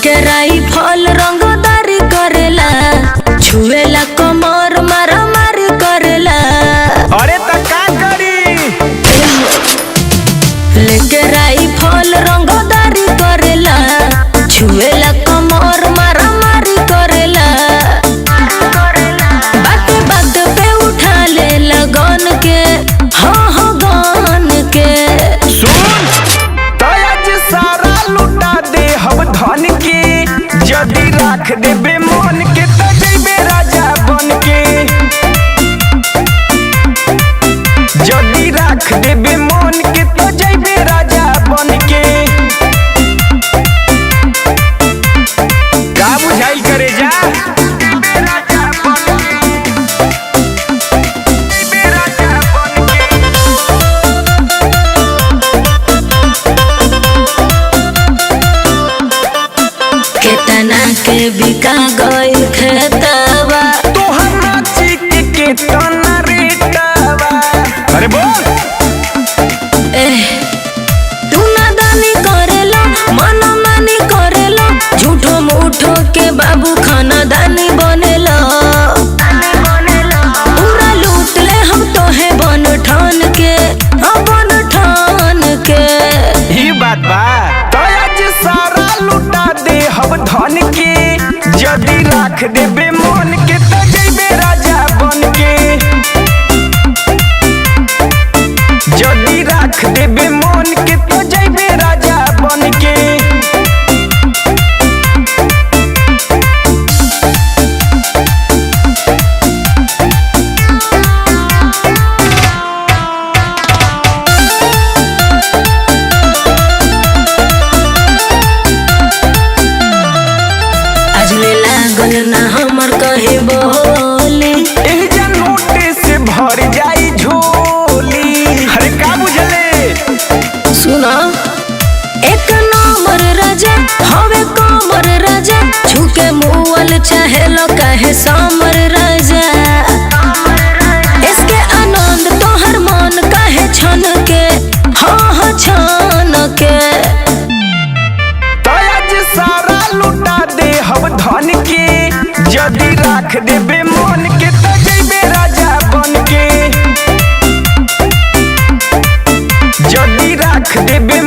लेके राइफल रंगदारी करेला, छुएला कमर मारा मारी करेला। अरे त का करी? लेके राइफल रंगदारी करेला, छुएला कमर मारा मारी करेला। बात बात पे उठा ले लगन के, हाँ गन के। सुन आज सारा लुटा दे हम धन के, जदी राख देबे मन के त जइबे राजा बन के। जदी राख देबे मन के त जइबे राजा बन के। का बुझाइल करे जा? केतना के बिका गइल खेतवा, तोहर नाची के केतना रेटवा? अरे बोल। तू नादानी करेला, मनमानी करेला, झूठो मूठो के बाबू खानदानी बनेला। पूरा लूट ले हम तोहे बन ठान के, बन ठान के। ई बात बा तो आज सारा लुटा दे हम धन के, जदी राख देबे मन के त जइबे राजा बन के। जदी राख देबे मन के त जइबे राजा बन के। अजले लागल ना हमर कहे बोली, एह जा नोटे से भर जाई झोली। अरे का बुझले? सुना एक नंबर राजा हवे कमर राजा, छुके मुअल चाहे लो कहे समर राजा। इसके आनंद तोहर मन कहे छन के, हाँ छन के। तो आज सारा लुटा दे हम धन के, जदी राख देबे मन के त जइबे राजा बन के। जदी राख देबे